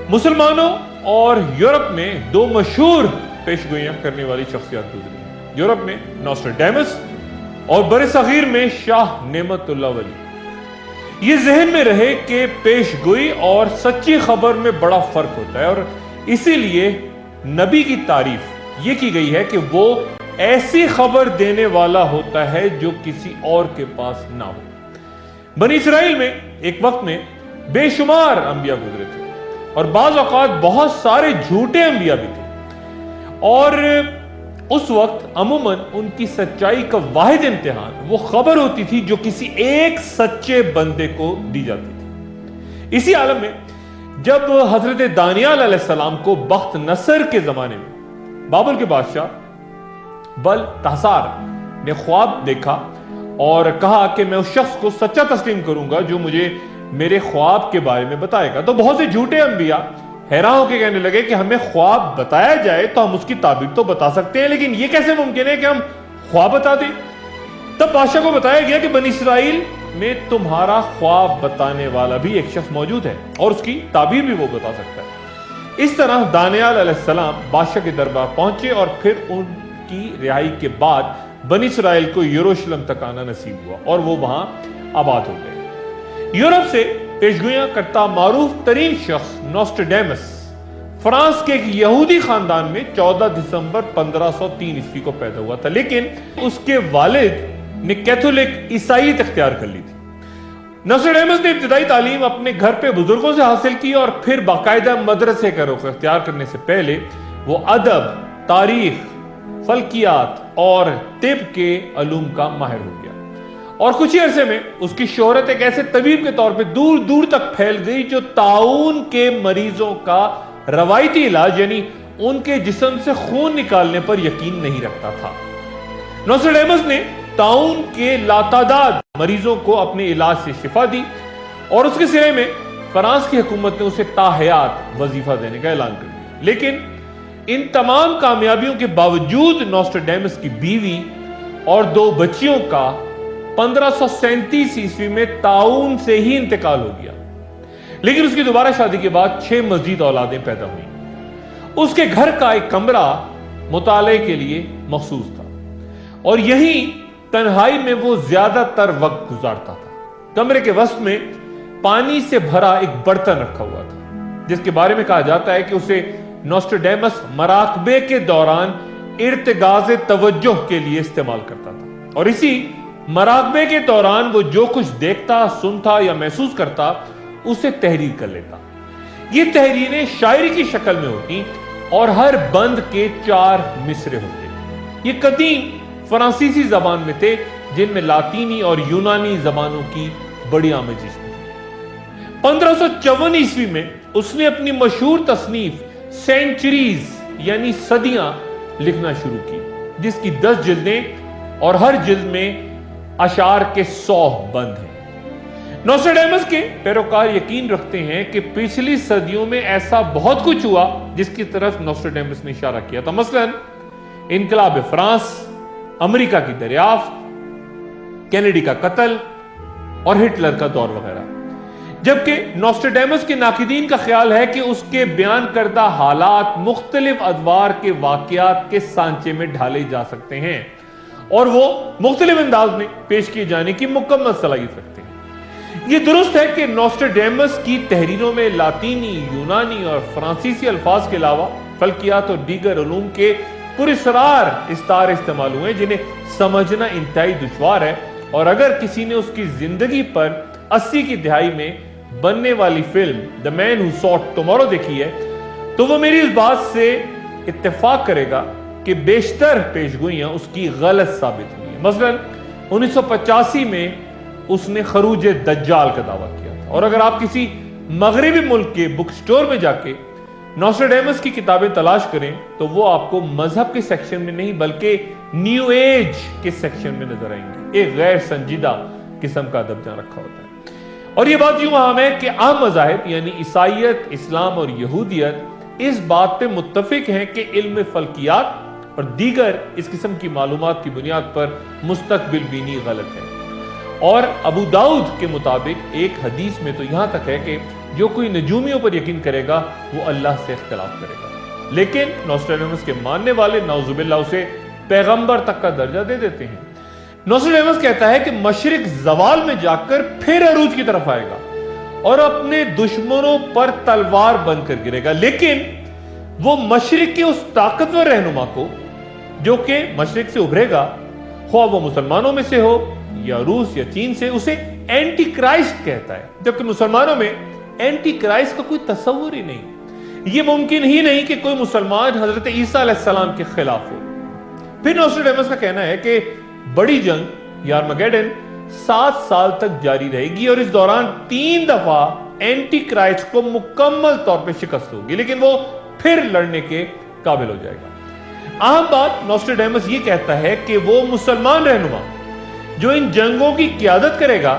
مسلمانوں اور یورپ میں دو مشہور پیشگوئیاں کرنے والی شخصیات گزری ہیں۔ یورپ میں نوسٹراڈیمس اور برصغیر میں شاہ نعمت اللہ ولی۔ یہ ذہن میں رہے کہ پیشگوئی اور سچی خبر میں بڑا فرق ہوتا ہے، اور اسی لیے نبی کی تعریف یہ کی گئی ہے کہ وہ ایسی خبر دینے والا ہوتا ہے جو کسی اور کے پاس نہ ہو۔ بنی اسرائیل میں ایک وقت میں بے شمار انبیاء گزرے تھے، اور بعض اوقات بہت سارے جھوٹے انبیاء بھی تھے، اور اس وقت عموماً ان کی سچائی کا واحد امتحان وہ خبر ہوتی تھی جو کسی ایک سچے بندے کو دی جاتی تھی۔ اسی عالم میں جب حضرت دانیال علیہ السلام کو بخت نصر کے زمانے میں بابل کے بادشاہ بلتحسار نے خواب دیکھا اور کہا کہ میں اس شخص کو سچا تسلیم کروں گا جو مجھے میرے خواب کے بارے میں بتائے گا، تو بہت سے جھوٹے انبیاء حیران ہو کے کہنے لگے کہ ہمیں خواب بتایا جائے تو ہم اس کی تعبیر تو بتا سکتے ہیں، لیکن یہ کیسے ممکن ہے کہ ہم خواب بتا دیں؟ تب بادشاہ کو بتایا گیا کہ بنی اسرائیل میں تمہارا خواب بتانے والا بھی ایک شخص موجود ہے اور اس کی تعبیر بھی وہ بتا سکتا ہے۔ اس طرح دانیال علیہ السلام بادشاہ کے دربار پہنچے، اور پھر ان کی رہائی کے بعد بنی اسرائیل کو یروشلم تک آنا نصیب ہوا اور وہ وہاں آباد ہو گئے۔ یورپ سے پیشگوئیاں کرتا معروف ترین شخص نوسٹراڈیمس فرانس کے ایک یہودی خاندان میں 14 دسمبر 1503 عیسوی کو پیدا ہوا تھا، لیکن اس کے والد نے کیتھولک عیسائیت اختیار کر لی تھی۔ نوسٹراڈیمس نے ابتدائی تعلیم اپنے گھر پہ بزرگوں سے حاصل کی، اور پھر باقاعدہ مدرسے کا رخ اختیار کرنے سے پہلے وہ ادب، تاریخ، فلکیات اور طب کے علوم کا ماہر ہو گیا، اور کچھ ہی عرصے میں اس کی شہرت ایک ایسے طبیب کے طور پہ دور دور تک پھیل گئی جو طاعون کے مریضوں کا روایتی علاج یعنی ان کے جسم سے خون نکالنے پر یقین نہیں رکھتا تھا۔ نوسٹراڈیمس نے طاعون کے لاتعداد مریضوں کو اپنے علاج سے شفا دی، اور اس کے سلے میں فرانس کی حکومت نے اسے تاحیات وظیفہ دینے کا اعلان کر دیا۔ لیکن ان تمام کامیابیوں کے باوجود نوسٹراڈیمس کی بیوی اور دو بچیوں کا 1537 عیسوی میں طاعون سے ہی انتقال ہو گیا، لیکن اس کی دوبارہ شادی کے بعد 6 مزید اولادیں پیدا ہوئیں۔ اس کے گھر کا ایک کمرہ مطالعے کے لیے مخصوص تھا، اور یہی تنہائی میں وہ زیادہ تر وقت گزارتا تھا۔ کمرے کے وسط میں پانی سے بھرا ایک برتن رکھا ہوا تھا، جس کے بارے میں کہا جاتا ہے کہ اسے نوسٹراڈیمس مراقبے کے دوران ارتکاز توجہ کے لیے استعمال کرتا تھا، اور اسی مراقبے کے دوران وہ جو کچھ دیکھتا، سنتا یا محسوس کرتا اسے تحریر کر لیتا۔ یہ تحریریں شاعری کی شکل میں ہوتی، اور ہر بند کے 4 مصرے ہوتے۔ یہ قدیم فرانسیسی زبان میں تھے، جن میں لاطینی اور یونانی زبانوں کی بڑی آمیزش تھی۔ 1554 عیسوی میں اس نے اپنی مشہور تصنیف سینچریز یعنی صدیاں لکھنا شروع کی، جس کی 10 جلدیں اور ہر جلد میں اشعار کے 100 بند ہیں۔ نوسٹراڈیمس کے پیروکار یقین رکھتے ہیں کہ پچھلی صدیوں میں ایسا بہت کچھ ہوا جس کی طرف نوسٹراڈیمس نے اشارہ کیا تھا، مثلا انقلاب فرانس، امریکہ کی دریافت، کینیڈی کا قتل اور ہٹلر کا دور وغیرہ۔ جبکہ نوسٹراڈیمس کے ناقدین کا خیال ہے کہ اس کے بیان کردہ حالات مختلف ادوار کے واقعات کے سانچے میں ڈھالے جا سکتے ہیں، اور وہ مختلف انداز میں پیش کیے جانے کی مکمل صلاحیت رکھتے ہیں۔ یہ درست ہے کہ نوسٹراڈیمس کی تحریروں میں لاطینی، یونانی اور فرانسیسی الفاظ کے علاوہ فلکیات اور دیگر علوم کے پراسرار استعارے استعمال ہوئے، جنہیں سمجھنا انتہائی دشوار ہے، اور اگر کسی نے اس کی زندگی پر 80 کی دہائی میں بننے والی film The Man Who Sought Tomorrow دیکھی ہے تو وہ میری اس بات سے اتفاق کرے گا کہ بیشتر پیشگوئیاں اس کی غلط ثابت ہوئی ہیں۔ مثلا 1985 میں اس نے خروج دجال کا دعویٰ کیا تھا، اور اگر آپ کسی مغربی ملک کے بک سٹور میں جا کے نوسٹراڈیمس کی کتابیں تلاش کریں تو وہ آپ کو مذہب کے سیکشن میں نہیں بلکہ نیو ایج کے سیکشن میں نظر آئیں گے۔ ایک غیر سنجیدہ قسم کا ادب جہاں رکھا ہوتا ہے، اور یہ بات یوں عام ہے کہ عام مذاہب یعنی عیسائیت، اسلام اور یہودیت اس بات پہ متفق ہیں کہ علم فلکیات اور دیگر اس قسم کی معلومات کی بنیاد پر مستقبل بینی غلط ہے۔ اور ابو داؤد کے مطابق ایک حدیث میں تو یہاں تک ہے کہ جو کوئی نجومیوں پر یقین کرے گا وہ اللہ سے اختلاف کرے گا. لیکن نوسٹراڈیمس کے ماننے والے نعوذ باللہ اسے پیغمبر تک کا درجہ دے دیتے ہیں. نوسٹراڈیمس کہتا ہے کہ مشرق زوال میں جا کر پھر عروج کی طرف آئے گا اور اپنے دشمنوں پر تلوار بن کر گرے گا. لیکن وہ مشرق کے اس طاقتور رہنما کو جو کہ مشرق سے ابھرے گا، خواہ وہ مسلمانوں میں سے ہو یا روس یا چین سے، اسے اینٹی کرائسٹ کہتا ہے. جبکہ مسلمانوں میں اینٹی کرائسٹ کا کوئی تصور ہی نہیں. یہ ممکن ہی نہیں کہ کوئی مسلمان حضرت عیسیٰ علیہ السلام کے خلاف ہو. پھر نوسٹراڈیمس کا کہنا ہے کہ بڑی جنگ یارمگیڈن 7 سال تک جاری رہے گی اور اس دوران 3 دفعہ اینٹی کرائسٹ کو مکمل طور پہ شکست ہوگی، لیکن وہ پھر لڑنے کے قابل ہو جائے گا. اہم بات، نوسٹراڈیمس یہ کہتا ہے کہ وہ مسلمان رہنما جو ان جنگوں کی قیادت کرے گا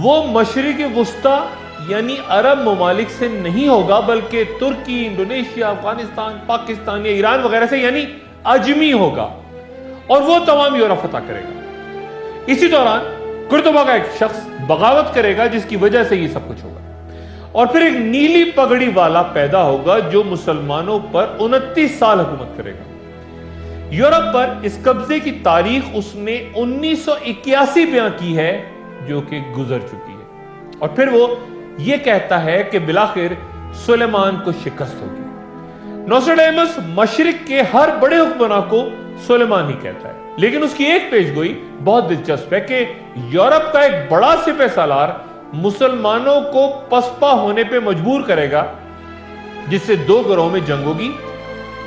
وہ مشرق وسطی یعنی عرب ممالک سے نہیں ہوگا، بلکہ ترکی، انڈونیشیا، افغانستان، پاکستان یا ایران وغیرہ سے یعنی اجمی ہوگا، اور وہ تمام یورپ فتح کرے گا. اسی دوران قرطبہ کا ایک شخص بغاوت کرے گا جس کی وجہ سے یہ سب کچھ ہوگا، اور پھر ایک نیلی پگڑی والا پیدا ہوگا جو مسلمانوں پر 29 سال حکومت کرے گا. یورپ پر اس قبضے کی تاریخ اس نے 1981 بیان کی ہے جو کہ گزر چکی ہے. اور پھر وہ یہ کہتا ہے کہ بالآخر سلیمان کو شکست ہوگی. نوسٹراڈیمس مشرق کے ہر بڑے حکمراں کو سلیمان ہی کہتا ہے، لیکن اس کی ایک پیش گوئی بہت دلچسپ ہے کہ یورپ کا ایک بڑا سپہ سالار مسلمانوں کو پسپا ہونے پہ مجبور کرے گا، جس سے 2 گروہوں میں جنگ ہوگی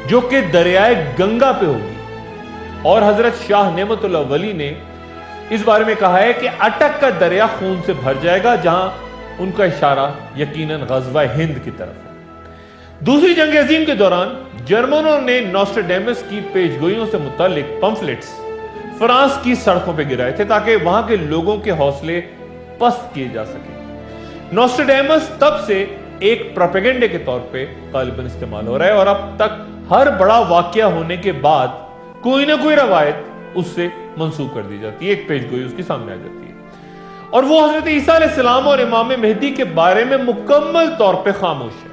جو کہ دریائے گنگا پہ ہوگی. اور حضرت شاہ نعمت اللہ ولی نے اس بارے میں کہا ہے کہ اٹک کا دریا خون سے بھر جائے گا، جہاں ان کا اشارہ یقیناً غزوہ ہند کی طرف ہے. دوسری جنگ عظیم کے دوران جرمنوں نے نوسٹراڈیمس کی پیشگوئیوں سے متعلق پمفلٹس فرانس کی سڑکوں پہ گرائے تھے تاکہ وہاں کے لوگوں کے حوصلے پست کیے جا سکیں. نوسٹراڈیمس تب سے ایک پروپیگنڈے کے طور پہ غالباً استعمال ہو رہا ہے، اور اب تک ہر بڑا واقعہ ہونے کے بعد کوئی نہ کوئی روایت اس سے منسوخ کر دی جاتی ہے، ایک پیشگوئی اس کی سامنے آ جاتی ہے، اور وہ حضرت عیسیٰ علیہ السلام اور امام مہدی کے بارے میں مکمل طور پہ خاموش ہے.